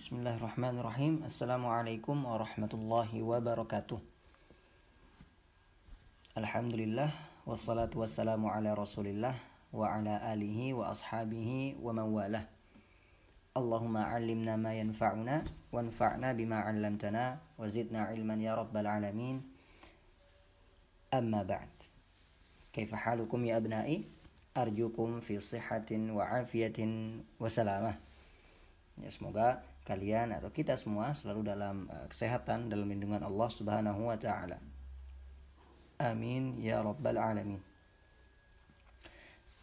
Bismillahirrahmanirrahim. Assalamualaikum warahmatullahi wabarakatuh. Alhamdulillah wassalatu wassalamu ala Rasulillah wa ala alihi wa ashabihi wa mawalah. Allahumma 'allimna ma yanfa'una wanfa'na bima 'allamtana wa zidna ilman ya rabbal alamin. Amma ba'd. Kaifa halukum ya abna'i? Arjukum fi sihhatin wa afiyatin wa salamah. Ya, semoga kalian atau kita semua selalu dalam kesehatan, dalam lindungan Allah Subhanahu wa taala. Amin ya rabbal alamin.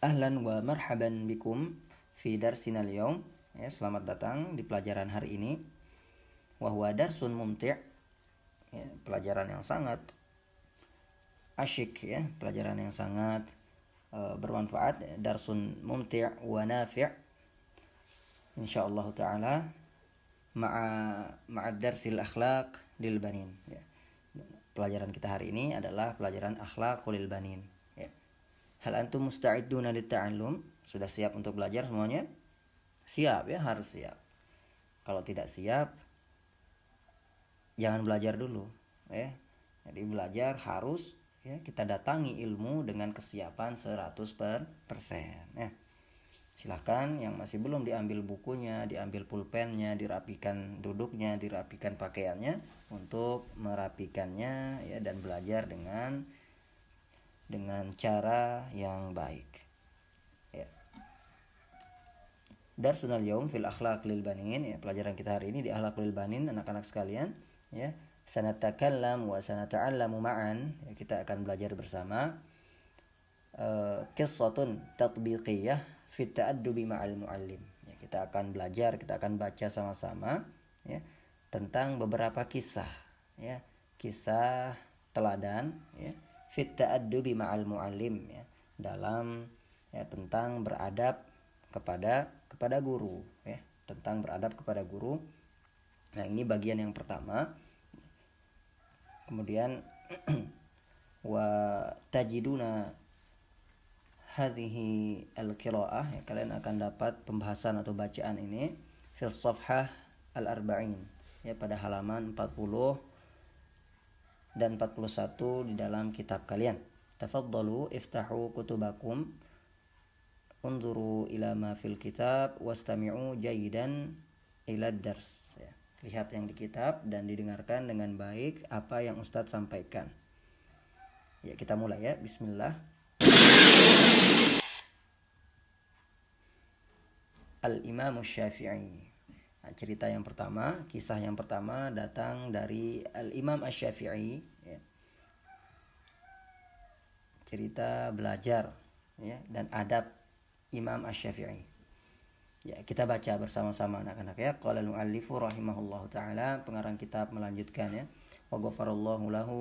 Ahlan wa marhaban bikum fi darsina al-yawm. Ya, selamat datang di pelajaran hari ini. Wa huwa darsun mumti'. Ya, pelajaran yang sangat asyik, ya, pelajaran yang sangat bermanfaat. Darsun mumti' wa nafi'. Insyaallah taala ma'a darsil akhlaq lil banin, ya. Pelajaran kita hari ini adalah pelajaran akhlaqul lil banin, ya. Hal antum musta'idduna lit ta'allum? Sudah siap untuk belajar semuanya? Siap, ya, harus siap. Kalau tidak siap, jangan belajar dulu, ya. Jadi belajar harus, ya, kita datangi ilmu dengan kesiapan 100%, ya. Silahkan yang masih belum diambil bukunya, diambil pulpennya, dirapikan duduknya, dirapikan pakaiannya untuk merapikannya, ya, dan belajar dengan cara yang baik. Ya. Darsunal yaum fil akhlaq lil banin, ya, pelajaran kita hari ini di akhlaq lil banin, anak-anak sekalian, ya. Sanatakallam wa sanata'allamu ma'an, ya, kita akan belajar bersama qissatun tatbiqiyah fit ta'addubi ma'al muallim. Ya, kita akan belajar, kita akan baca sama-sama, ya, tentang beberapa kisah, ya, kisah teladan, ya, fit ta'addubi ma'al muallim, ya, dalam, ya, tentang beradab kepada guru, ya, tentang beradab kepada guru. Nah, ini bagian yang pertama. Kemudian wa tajiduna hadhihi al-qiraah, ya, kalian akan dapat pembahasan atau bacaan ini fil safhah al-arba'in, ya, pada halaman 40 dan 41 di dalam kitab kalian. Tafaddalu iftahu kutubakum unzuru ila ma fil kitab wastami'u jayidan ila dars, ya. Lihat yang di kitab dan didengarkan dengan baik apa yang Ustadz sampaikan. Ya, kita mulai, ya. Bismillah. Al-Imam Asy-Syafi'i. Nah, cerita yang pertama, kisah yang pertama datang dari Al-Imam Asy-Syafi'i, ya. Cerita belajar, ya, dan adab Imam Asy-Syafi'i. Ya, kita baca bersama-sama anak-anak, ya. Qala al-mu'allifu rahimahullahu taala, pengarang kitab melanjutkan, ya. Wa ghafarallahu lahu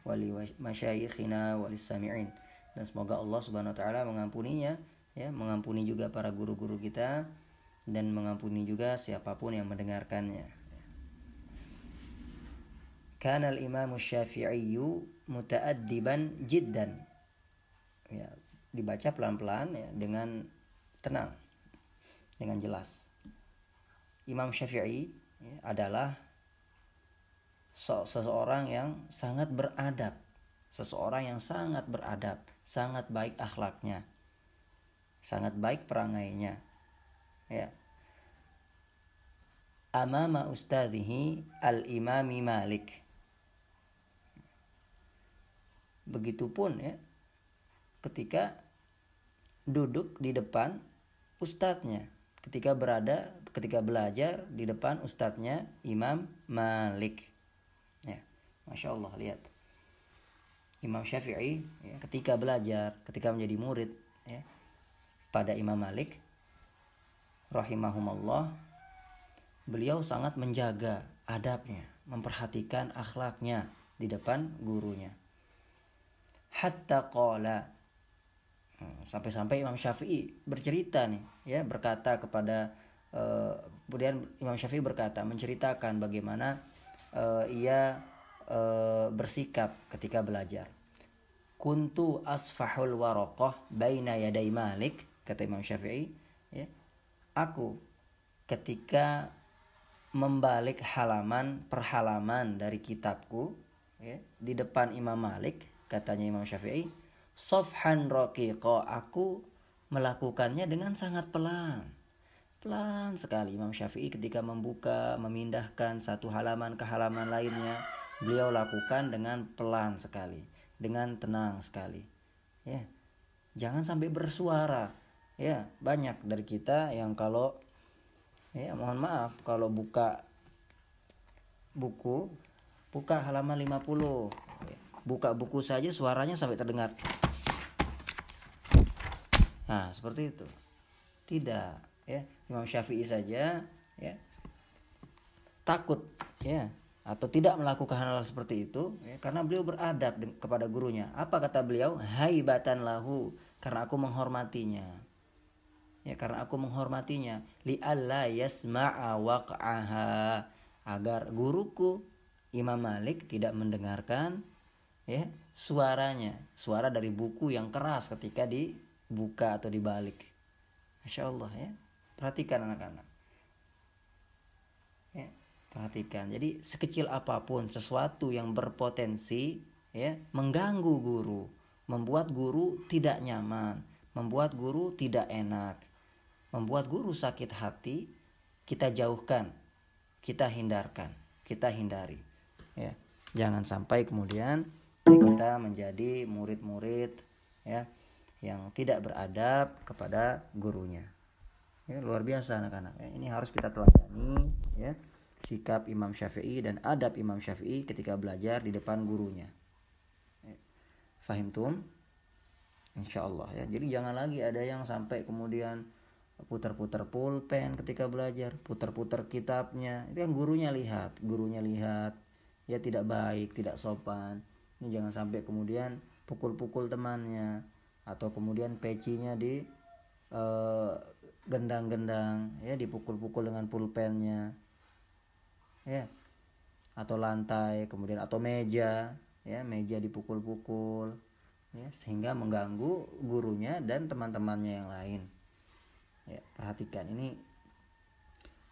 wa li masyayikhina wa lis-sami'in. Dan semoga Allah Subhanahu wa taala mengampuninya, ya, mengampuni juga para guru-guru kita dan mengampuni juga siapapun yang mendengarkannya. Kana al-Imam Asy-Syafi'i muta'addiban jiddan. Ya, dibaca pelan-pelan, ya, dengan tenang, dengan jelas. Imam Syafi'i, ya, adalah seseorang yang sangat beradab, seseorang yang sangat beradab, sangat baik akhlaknya, sangat baik perangainya, ya. Amama ustadzihi al-imami Malik. Begitupun, ya, ketika duduk di depan ustadznya, ketika belajar di depan ustadznya Imam Malik, ya. Masya Allah, lihat Imam Syafi'i, ya, ketika belajar, ketika menjadi murid, ya, pada Imam Malik rahimahumullah, beliau sangat menjaga adabnya, memperhatikan akhlaknya di depan gurunya. Hatta qala, sampai-sampai Imam Syafi'i bercerita, nih, ya, berkata kepada kemudian Imam Syafi'i berkata, menceritakan bagaimana ia bersikap ketika belajar. Kuntu asfahul waraqah baina yaday Malik, kata Imam Syafi'i, ya, aku ketika membalik halaman per halaman dari kitabku, ya, di depan Imam Malik, katanya Imam Syafi'i, sofhan raqiqa, aku melakukannya dengan sangat pelan. Pelan sekali Imam Syafi'i ketika memindahkan satu halaman ke halaman lainnya, beliau lakukan dengan pelan sekali, dengan tenang sekali. Ya, jangan sampai bersuara. Ya, banyak dari kita yang kalau, ya mohon maaf, kalau buka buku, buka halaman 50, buka buku saja suaranya sampai terdengar. Nah, seperti itu. Tidak, ya. Imam Syafi'i saja, ya, takut, ya, atau tidak melakukan hal seperti itu, ya, karena beliau beradab kepada gurunya. Apa kata beliau? Haibatan lahu, karena aku menghormatinya. Ya, karena aku menghormatinya. Li'alla yasma'a waq'aha, agar guruku Imam Malik tidak mendengarkan, ya, suara dari buku yang keras ketika dibuka atau dibalik. Masya Allah, ya. Perhatikan anak-anak, ya, perhatikan. Jadi sekecil apapun sesuatu yang berpotensi, ya, mengganggu guru, membuat guru tidak nyaman, membuat guru tidak enak, membuat guru sakit hati, kita jauhkan, kita hindarkan, kita hindari, ya. Jangan sampai kemudian, ya, kita menjadi murid-murid, ya, yang tidak beradab kepada gurunya. Ya, luar biasa anak-anak, ya. Ini harus kita teladani, ya, sikap Imam Syafi'i dan adab Imam Syafi'i ketika belajar di depan gurunya. Ya. Fahimtum? Insyaallah, ya. Jadi jangan lagi ada yang sampai kemudian putar-putar pulpen ketika belajar, putar-putar kitabnya. Itu yang gurunya lihat, ya, tidak baik, tidak sopan. Ini jangan sampai kemudian pukul-pukul temannya, atau kemudian pecinya di gendang-gendang, ya, dipukul-pukul dengan pulpennya, ya, atau lantai, kemudian atau meja, ya, meja dipukul-pukul, ya, sehingga mengganggu gurunya dan teman-temannya yang lain. Ya, perhatikan ini,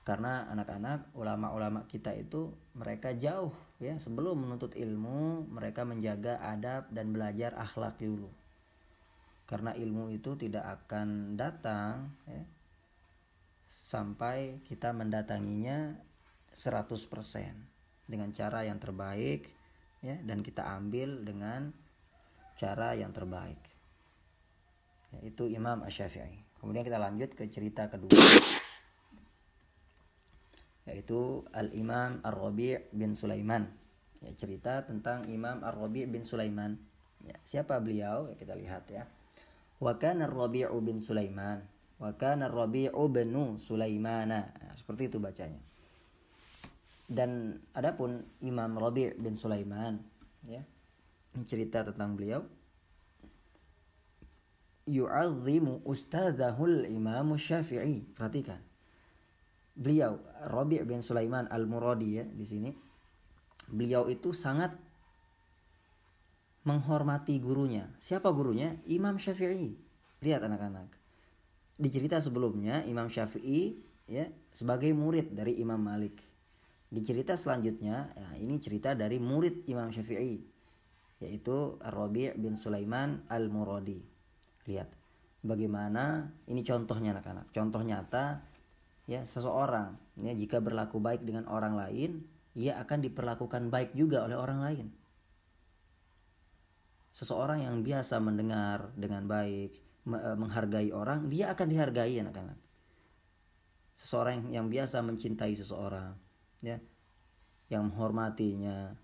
karena anak-anak, ulama-ulama kita itu mereka jauh, ya, sebelum menuntut ilmu mereka menjaga adab dan belajar akhlak dulu. Karena ilmu itu tidak akan datang, ya, sampai kita mendatanginya 100% dengan cara yang terbaik, ya, dan kita ambil dengan cara yang terbaik. Yaitu Imam Asy-Syafi'i. Kemudian kita lanjut ke cerita kedua, yaitu Al-Imam Ar-Rabi' bin Sulaiman. Ya, cerita tentang Imam Ar-Rabi' bin Sulaiman. Ya, siapa beliau? Ya, kita lihat, ya. Wa kana Ar-Rabi'u bin Sulaiman. Wa kana Ar-Rabi'u binu Sulaimana. Nah, seperti itu bacanya. Dan adapun Imam Rabi' bin Sulaiman, ya, ini cerita tentang beliau. Yu'azzimu ustadzahul Imam Syafi'i. Perhatikan. Beliau Rabi' bin Sulaiman Al-Muradi, ya, di sini. Beliau itu sangat menghormati gurunya. Siapa gurunya? Imam Syafi'i. Lihat anak-anak. Di cerita sebelumnya Imam Syafi'i, ya, sebagai murid dari Imam Malik. Di cerita selanjutnya, ya, ini cerita dari murid Imam Syafi'i, yaitu Ar-Rabi' bin Sulaiman Al-Muradi. Lihat bagaimana ini contohnya anak-anak. Contoh nyata, ya, seseorang, ya, jika berlaku baik dengan orang lain, ia akan diperlakukan baik juga oleh orang lain. Seseorang yang biasa mendengar dengan baik, menghargai orang, dia akan dihargai anak-anak. Seseorang yang biasa mencintai seseorang, ya, yang menghormatinya,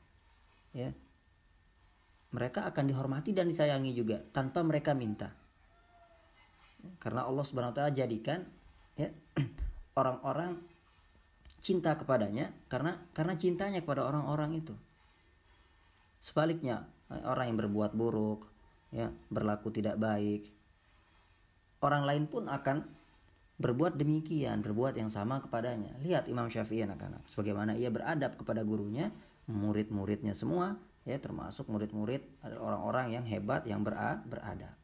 ya, mereka akan dihormati dan disayangi juga tanpa mereka minta. Karena Allah Subhanahu wa taala jadikan, ya, orang-orang cinta kepadanya karena cintanya kepada orang-orang itu. Sebaliknya, orang yang berbuat buruk, ya, berlaku tidak baik, orang lain pun akan berbuat demikian, berbuat yang sama kepadanya. Lihat Imam Syafi'i anak-anak, sebagaimana ia beradab kepada gurunya, murid-muridnya semua, ya, termasuk murid-murid adalah orang-orang yang hebat, yang beradab.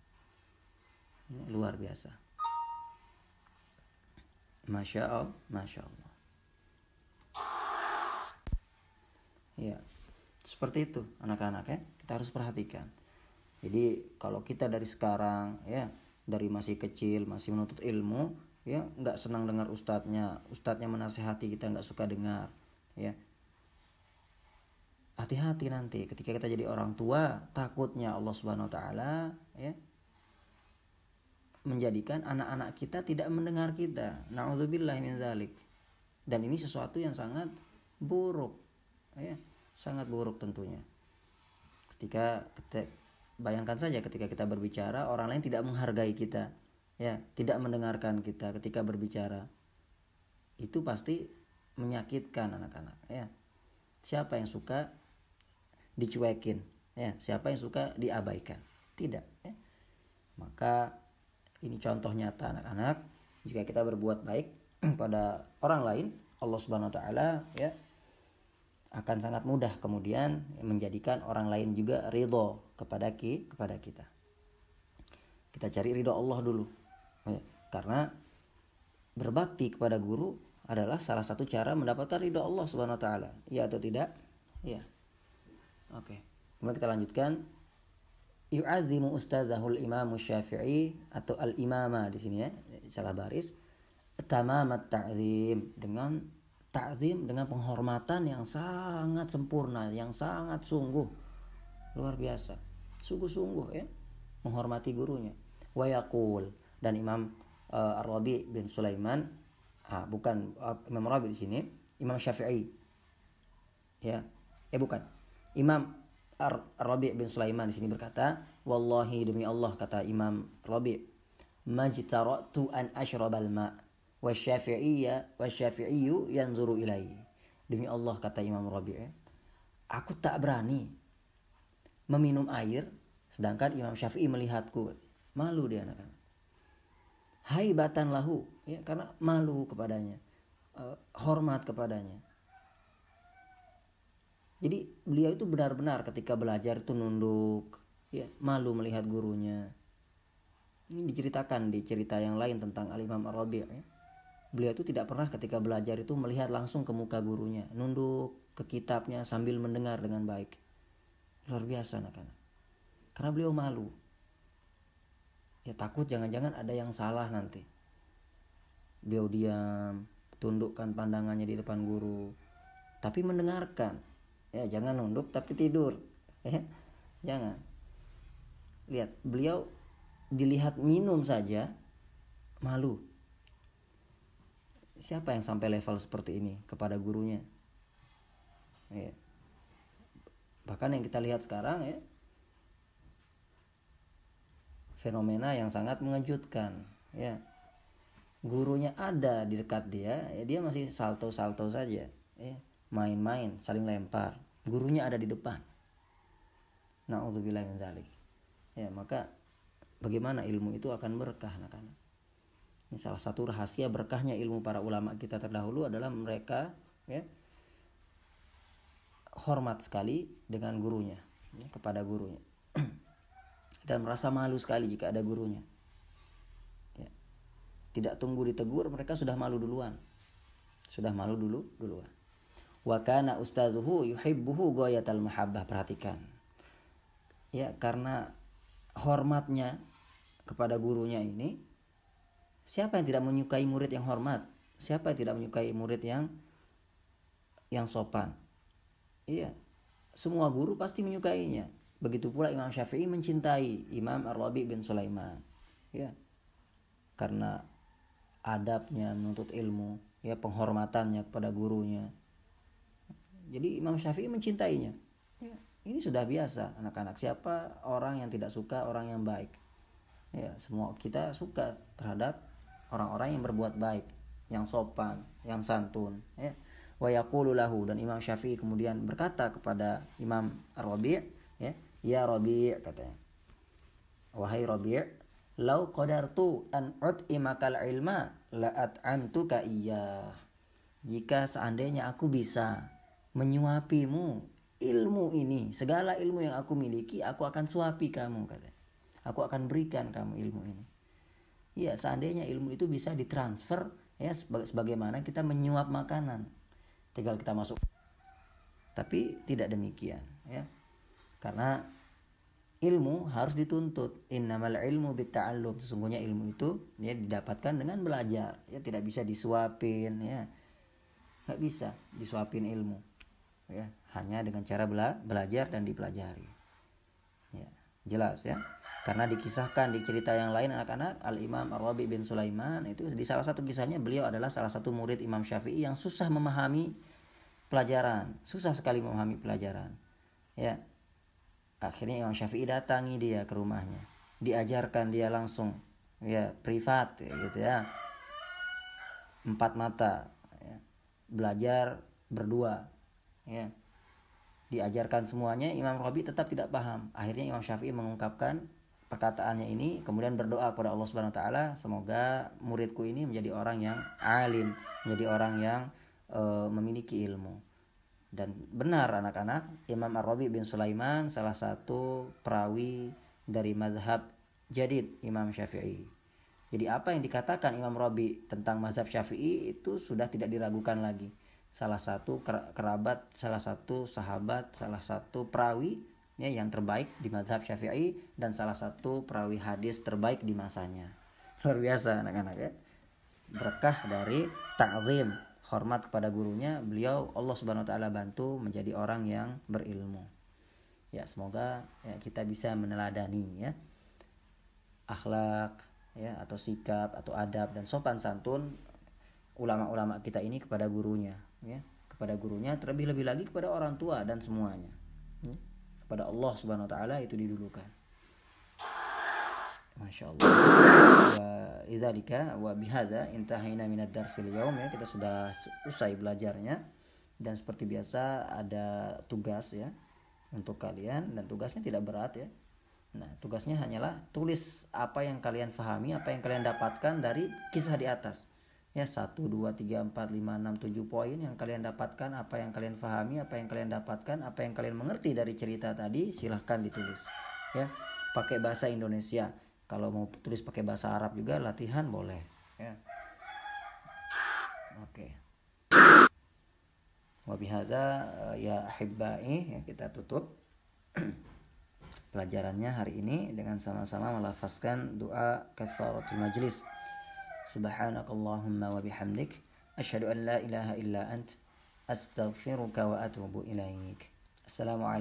Ini luar biasa. Masya Allah, Masya Allah. Ya, seperti itu anak-anak ya. Kita harus perhatikan. Jadi kalau kita dari sekarang ya, dari masih kecil masih menuntut ilmu ya, nggak senang dengar ustadznya menasehati kita nggak suka dengar ya, hati-hati nanti ketika kita jadi orang tua, takutnya Allah Subhanahu Wa Taala ya menjadikan anak-anak kita tidak mendengar kita. Na'udzubillah min dzalik. Dan ini sesuatu yang sangat buruk ya, sangat buruk tentunya. Ketika bayangkan saja ketika kita berbicara, orang lain tidak menghargai kita ya, tidak mendengarkan kita ketika berbicara, itu pasti menyakitkan anak-anak ya. Siapa yang suka dicuekin ya, siapa yang suka diabaikan? Tidak ya. Maka ini contoh nyata anak-anak, jika kita berbuat baik pada orang lain, Allah Subhanahu Wa Taala ya akan sangat mudah kemudian menjadikan orang lain juga ridho kepada kita. Kita cari ridho Allah dulu ya, karena berbakti kepada guru adalah salah satu cara mendapatkan ridho Allah Subhanahu Wa Taala. Ya atau tidak? Ya. Oke. Kemudian kita lanjutkan. Yu'azzimu ustadzahul Imam Syafi'i atau al-imama di sini ya, salah baris. Tamamat ta'zim, dengan ta'zim, dengan penghormatan yang sangat sempurna, yang sangat sungguh, luar biasa, sungguh-sungguh ya, menghormati gurunya. Wa yaqul, dan Imam Ar-Rabi bin Sulaiman, bukan Imam Rabi di sini, Imam Syafi'i ya, bukan, Imam Ar-Rabi bin Sulaiman di sini berkata, wallahi demi Allah, kata Imam Rabi, majtaratu an ashrabal ma' wasyafi'iyyu yanzuru ilai. Demi Allah, kata Imam Rabi, aku tak berani meminum air sedangkan Imam Syafi'i melihatku. Malu dia anak-anak. Haibatan lahu ya, karena malu kepadanya, hormat kepadanya. Jadi beliau itu benar-benar ketika belajar itu nunduk ya, malu melihat gurunya. Ini diceritakan di cerita yang lain tentang Al-Imam Ar-Rabi' ya. Beliau itu tidak pernah ketika belajar itu melihat langsung ke muka gurunya, nunduk ke kitabnya sambil mendengar dengan baik. Luar biasa anak-anak. Karena beliau malu. Ya takut jangan-jangan ada yang salah nanti. Beliau diam, tundukkan pandangannya di depan guru, tapi mendengarkan. Ya jangan nunduk tapi tidur. Ya, jangan. Lihat, beliau dilihat minum saja malu. Siapa yang sampai level seperti ini kepada gurunya? Ya. Bahkan yang kita lihat sekarang ya, fenomena yang sangat mengejutkan ya. Gurunya ada di dekat dia, ya dia masih salto-salto saja ya. Main-main, saling lempar. Gurunya ada di depan. Na'udzubillah min dzalik. Ya, maka bagaimana ilmu itu akan berkah anak-anak. Ini salah satu rahasia berkahnya ilmu para ulama kita terdahulu adalah mereka ya, hormat sekali dengan gurunya ya, kepada gurunya. Dan merasa malu sekali jika ada gurunya ya. Tidak tunggu ditegur, mereka sudah malu duluan. Duluan. Wa kana ustadzuhu yuhibbuhu ghayatal mahabbah. Perhatikan ya, karena hormatnya kepada gurunya ini, siapa yang tidak menyukai murid yang hormat? Siapa yang tidak menyukai murid yang sopan? Iya, semua guru pasti menyukainya. Begitu pula Imam Syafi'i mencintai Imam Ar-Rabi bin Sulaiman. Ya. Karena adabnya menuntut ilmu, ya, penghormatannya kepada gurunya. Jadi Imam Syafi'i mencintainya. Ya, ini sudah biasa anak-anak. Siapa orang yang tidak suka orang yang baik? Ya, semua kita suka terhadap orang-orang yang berbuat baik, yang sopan, yang santun, ya. Wa yaqulu lahu, dan Imam Syafi'i kemudian berkata kepada Imam Ar-Rabi', ya Rabi', katanya, wahai Rabi', lau qadartu an ut'imakal ilma la at'amtuka iyyah. Jika seandainya aku bisa menyuapimu ilmu ini, segala ilmu yang aku miliki, aku akan suapi kamu, katanya. Aku akan berikan kamu ilmu ini. Ya, seandainya ilmu itu bisa ditransfer ya, sebagaimana kita menyuap makanan. Tinggal kita masuk Tapi tidak demikian, ya. Karena ilmu harus dituntut. Innamal ilmu bitta'allum. Sesungguhnya ilmu itu ya didapatkan dengan belajar. Ya tidak bisa disuapin, ya. Nggak bisa disuapin ilmu. Ya, hanya dengan cara belajar dan dipelajari. Ya, jelas ya. Karena dikisahkan di cerita yang lain anak-anak, Al-Imam Ar-Rabi bin Sulaiman itu di salah satu kisahnya beliau adalah salah satu murid Imam Syafi'i yang susah memahami pelajaran, susah sekali memahami pelajaran. Ya. Akhirnya Imam Syafi'i datangi dia ke rumahnya, diajarkan dia langsung, ya privat gitu ya, 4 mata, ya. Belajar berdua, ya. Diajarkan semuanya, Imam Rabi tetap tidak paham. Akhirnya Imam Syafi'i mengungkapkan perkataannya ini, kemudian berdoa kepada Allah Subhanahu wa taala, semoga muridku ini menjadi orang yang alim, menjadi orang yang memiliki ilmu. Dan benar anak-anak, Imam Ar-Rabi bin Sulaiman salah satu perawi dari mazhab jadid Imam Syafi'i. Jadi apa yang dikatakan Imam Rabi tentang mazhab Syafi'i itu sudah tidak diragukan lagi. Salah satu kerabat, salah satu sahabat, salah satu perawi ya, yang terbaik di mazhab Syafi'i dan salah satu perawi hadis terbaik di masanya. Luar biasa anak-anak ya. Berkah dari ta'zim, hormat kepada gurunya, beliau Allah Subhanahu wa taala bantu menjadi orang yang berilmu. Ya, semoga ya, kita bisa meneladani ya akhlak ya atau sikap atau adab dan sopan santun ulama-ulama kita ini kepada gurunya ya, kepada gurunya, terlebih-lebih lagi kepada orang tua dan semuanya. Ya. Kepada Allah Subhanahu wa taala itu didulukan. Masya Allah. Wa idzalika wa bihadza intahayna minad darsil yaum ya, kita sudah usai belajarnya dan seperti biasa ada tugas ya untuk kalian dan tugasnya tidak berat ya. Nah, tugasnya hanyalah tulis apa yang kalian fahami, apa yang kalian dapatkan dari kisah di atas. Ya, 1 2 3 4 5 6 7 poin yang kalian dapatkan, apa yang kalian fahami, apa yang kalian dapatkan, apa yang kalian mengerti dari cerita tadi, silahkan ditulis. Ya, pakai bahasa Indonesia. Kalau mau tulis pakai bahasa Arab juga latihan boleh ya. Oke. Wa bihadza ya ahibbai ya, kita tutup pelajarannya hari ini dengan sama-sama melafazkan doa kafaratul majlis. Subhanakallahumma wa bihamdik asyhadu an la ilaha illa ant astaghfiruka wa atubu ilaik. Assalamualaikum.